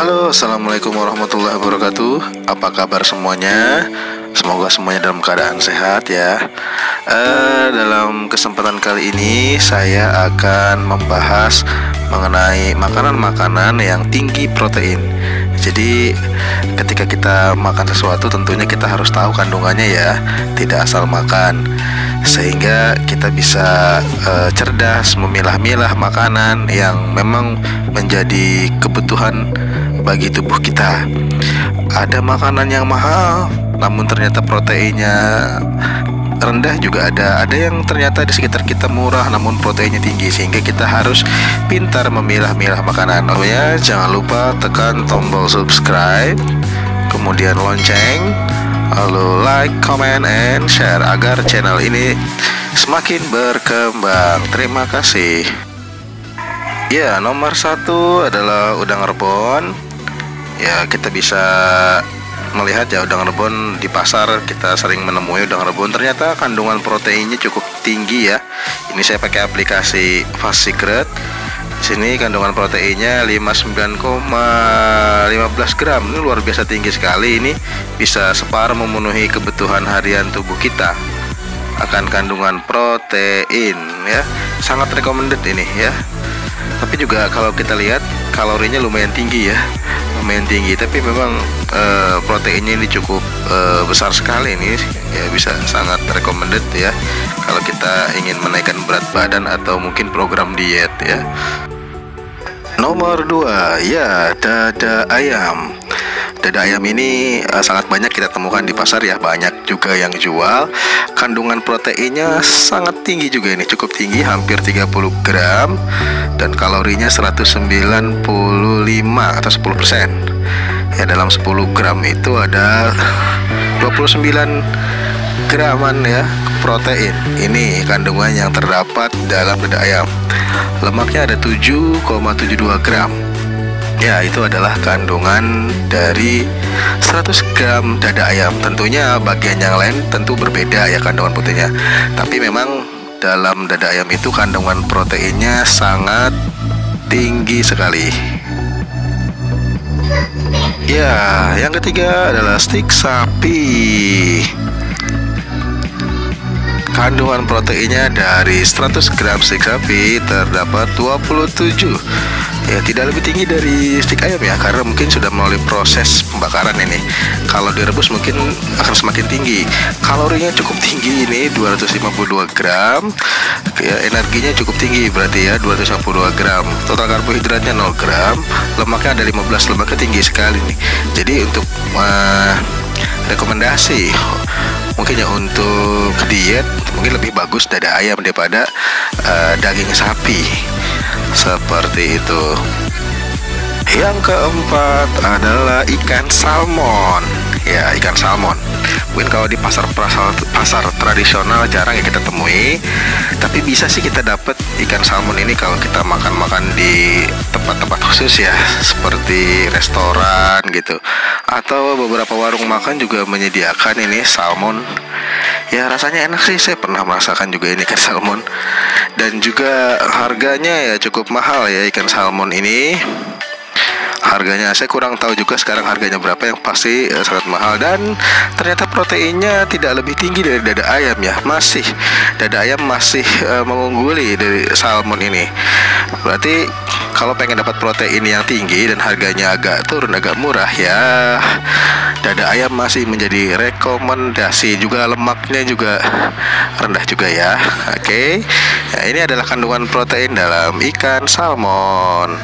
Halo, assalamualaikum warahmatullahi wabarakatuh. Apa kabar semuanya? Semoga semuanya dalam keadaan sehat ya. Dalam kesempatan kali ini saya akan membahas mengenai makanan-makanan yang tinggi protein. Jadi ketika kita makan sesuatu tentunya kita harus tahu kandungannya ya, tidak asal makan. Sehingga kita bisa cerdas memilah-milah makanan yang memang menjadi kebutuhan bagi tubuh kita. Ada makanan yang mahal namun ternyata proteinnya rendah juga ada yang ternyata di sekitar kita murah namun proteinnya tinggi, sehingga kita harus pintar memilah-milah makanan. Oh ya, jangan lupa tekan tombol subscribe, kemudian lonceng, lalu like, comment, and share agar channel ini semakin berkembang. Terima kasih. Ya, nomor 1 adalah udang rebon. Ya, kita bisa melihat ya, udang rebon di pasar kita sering menemui udang rebon. Ternyata kandungan proteinnya cukup tinggi ya. Ini saya pakai aplikasi Fast Secret. Sini kandungan proteinnya 59,15 gram. Ini luar biasa tinggi sekali. Ini bisa separuh memenuhi kebutuhan harian tubuh kita akan kandungan protein ya. Sangat recommended ini ya. Tapi juga kalau kita lihat kalorinya lumayan tinggi ya, lumayan tinggi. Tapi memang proteinnya ini cukup besar sekali ini ya, bisa sangat recommended ya kalau kita ingin menaikkan berat badan atau mungkin program diet ya. Nomor 2 ya, dada ayam. Dada ayam ini sangat banyak kita temukan di pasar ya, banyak juga yang jual. Kandungan proteinnya sangat tinggi juga ini, cukup tinggi, hampir 30 gram. Dan kalorinya 195 atau 10%. Ya, dalam 10 gram itu ada 29 graman ya protein. Ini kandungan yang terdapat dalam dada ayam. Lemaknya ada 7,72 gram. Ya, itu adalah kandungan dari 100 gram dada ayam. Tentunya bagian yang lain tentu berbeda ya kandungan proteinnya. Tapi memang dalam dada ayam itu kandungan proteinnya sangat tinggi sekali. Ya, yang ketiga adalah stik sapi. Kandungan proteinnya dari 100 gram stik sapi terdapat 27. Ya, tidak lebih tinggi dari stik ayam ya, karena mungkin sudah melalui proses pembakaran ini. Kalau direbus mungkin akan semakin tinggi. Kalorinya cukup tinggi ini, 252 gram. Ya, energinya cukup tinggi berarti ya, 252 gram. Total karbohidratnya 0 gram. Lemaknya ada 15, lemaknya tinggi sekali nih. Jadi untuk rekomendasi mungkin ya untuk diet mungkin lebih bagus dada ayam daripada daging sapi. Seperti itu. Yang keempat adalah ikan salmon. Ya, ikan salmon. Mungkin kalau di pasar tradisional jarang ya kita temui. Tapi bisa sih kita dapat ikan salmon ini kalau kita makan-makan di tempat-tempat khusus ya, seperti restoran gitu. Atau beberapa warung makan juga menyediakan ini salmon. Ya, rasanya enak sih, saya pernah merasakan juga ini ikan salmon. Dan juga harganya ya cukup mahal ya ikan salmon ini. Harganya saya kurang tahu juga sekarang harganya berapa, yang pasti sangat mahal. Dan ternyata proteinnya tidak lebih tinggi dari dada ayam ya. Masih dada ayam masih mengungguli dari salmon ini. Berarti kalau pengen dapat protein yang tinggi dan harganya agak turun, agak murah ya, dada ayam masih menjadi rekomendasi. Juga lemaknya juga rendah juga ya. Oke. Nah, ini adalah kandungan protein dalam ikan salmon.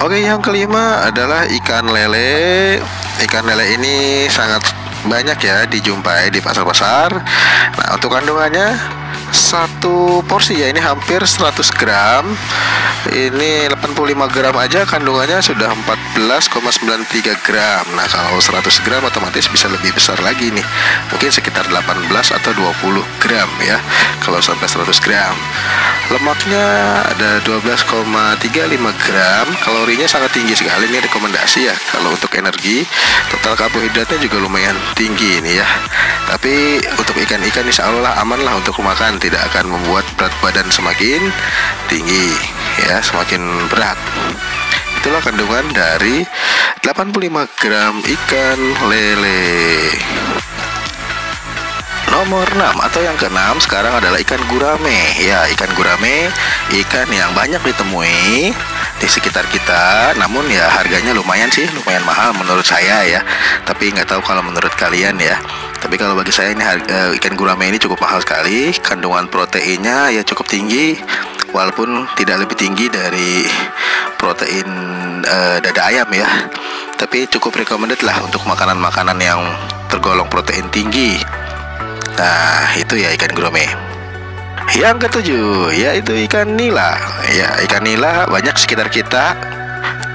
Oke, yang kelima adalah ikan lele. Ikan lele ini sangat banyak ya dijumpai di pasar-pasar. Nah, untuk kandungannya satu porsi ya, ini hampir 100 gram. Ini 85 gram aja kandungannya sudah 14,93 gram. Nah, kalau 100 gram otomatis bisa lebih besar lagi nih, mungkin sekitar 18 atau 20 gram ya kalau sampai 100 gram. Lemaknya ada 12,35 gram. Kalorinya sangat tinggi sekali, ini rekomendasi ya kalau untuk energi. Total karbohidratnya juga lumayan tinggi ini ya. Tapi untuk ikan-ikan insya Allah aman lah untuk makan, tidak akan membuat berat badan semakin tinggi ya, semakin berat. itulah kandungan dari 85 gram ikan lele. Nomor 6 atau yang ke-6 sekarang adalah ikan gurame. Ya, ikan gurame, ikan yang banyak ditemui di sekitar kita. Namun ya harganya lumayan sih, lumayan mahal menurut saya ya. Tapi nggak tahu kalau menurut kalian ya. Tapi kalau bagi saya ini ikan gurame ini cukup mahal sekali. Kandungan proteinnya ya cukup tinggi, walaupun tidak lebih tinggi dari protein dada ayam ya. Tapi cukup recommended lah untuk makanan-makanan yang tergolong protein tinggi. Nah, itu ya ikan gurame. Yang ke-7 yaitu ikan nila. Ya, ikan nila banyak sekitar kita.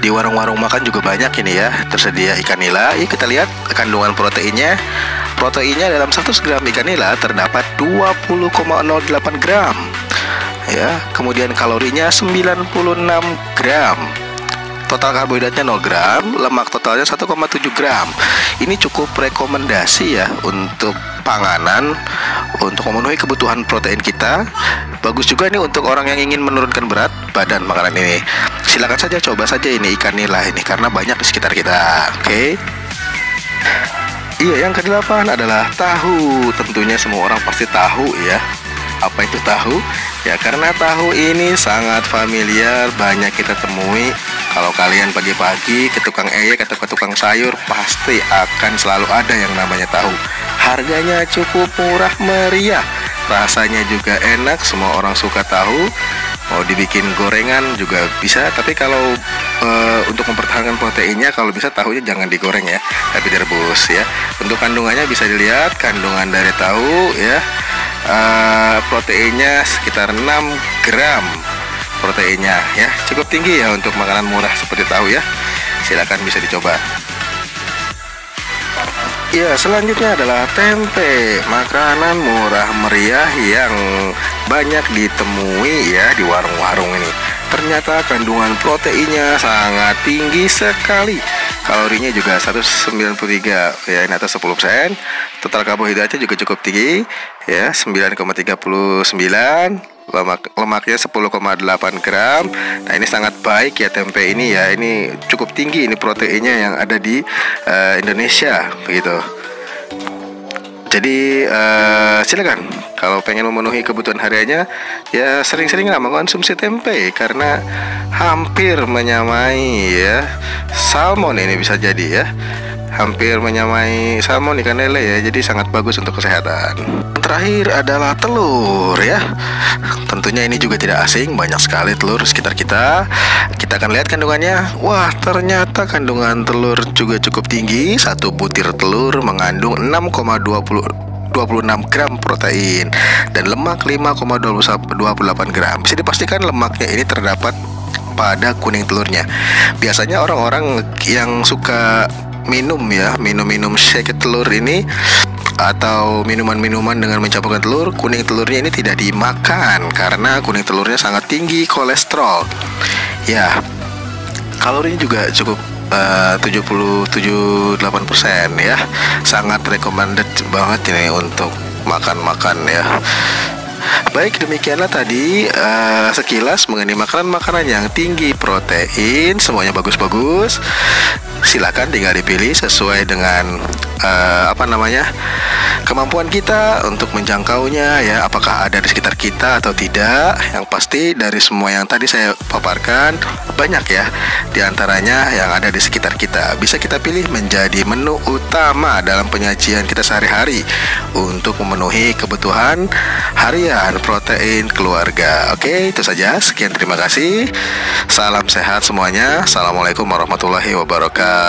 Di warung-warung makan juga banyak ini ya tersedia ikan nila. Yuk kita lihat kandungan proteinnya. Proteinnya dalam 100 gram ikan nila terdapat 20,08 gram. Ya, kemudian kalorinya 96 gram. Total karbohidratnya 0 gram, lemak totalnya 1,7 gram. Ini cukup rekomendasi ya untuk panganan, untuk memenuhi kebutuhan protein kita. Bagus juga ini untuk orang yang ingin menurunkan berat badan makanan ini. Silakan saja coba saja ini ikan nila ini karena banyak di sekitar kita. Oke. Iya, yang ke-8 adalah tahu. Tentunya semua orang pasti tahu ya. Apa itu tahu? Ya karena tahu ini sangat familiar, banyak kita temui. Kalau kalian pagi-pagi ke tukang eyek atau ke tukang sayur, pasti akan selalu ada yang namanya tahu. Harganya cukup murah meriah, rasanya juga enak, semua orang suka tahu. Mau dibikin gorengan juga bisa, tapi kalau untuk mempertahankan proteinnya, kalau bisa tahunya jangan digoreng ya, tapi direbus ya. Untuk kandungannya bisa dilihat, kandungan dari tahu ya, proteinnya sekitar 6 gram proteinnya ya, cukup tinggi ya untuk makanan murah seperti tahu ya. Silakan bisa dicoba. Ya, selanjutnya adalah tempe, makanan murah meriah yang banyak ditemui ya di warung-warung ini. Ternyata kandungan proteinnya sangat tinggi sekali. Kalorinya juga 193 ya, ini atas 10%. Total karbohidratnya juga cukup tinggi ya, 9,39. Lemaknya 10,8 gram. Nah, ini sangat baik ya tempe ini ya. Ini cukup tinggi ini proteinnya yang ada di Indonesia begitu. Jadi silakan kalau pengen memenuhi kebutuhan hariannya ya sering-seringlah mengkonsumsi tempe karena hampir menyamai ya salmon, ini bisa jadi ya. Hampir menyamai salmon ikan lele ya, jadi sangat bagus untuk kesehatan. Terakhir adalah telur ya. Tentunya ini juga tidak asing, banyak sekali telur sekitar kita. Kita akan lihat kandungannya. Wah, ternyata kandungan telur juga cukup tinggi. Satu butir telur mengandung 6,26 gram protein dan lemak 5,28 gram. Bisa dipastikan lemaknya ini terdapat pada kuning telurnya. Biasanya orang-orang yang suka minum shake telur ini atau minuman-minuman dengan mencampurkan telur, kuning telurnya ini tidak dimakan karena kuning telurnya sangat tinggi kolesterol. Ya, kalorinya juga cukup 77-8% ya. Sangat recommended banget ini untuk makan-makan ya. Baik, demikianlah tadi sekilas mengenai makanan-makanan yang tinggi protein. Semuanya bagus-bagus. Silakan tinggal dipilih sesuai dengan kemampuan kita untuk menjangkaunya ya, apakah ada di sekitar kita atau tidak. Yang pasti dari semua yang tadi saya paparkan, banyak ya diantaranya yang ada di sekitar kita. Bisa kita pilih menjadi menu utama dalam penyajian kita sehari-hari untuk memenuhi kebutuhan harian protein keluarga. Oke, itu saja. Sekian, terima kasih. Salam sehat semuanya. Assalamualaikum warahmatullahi wabarakatuh.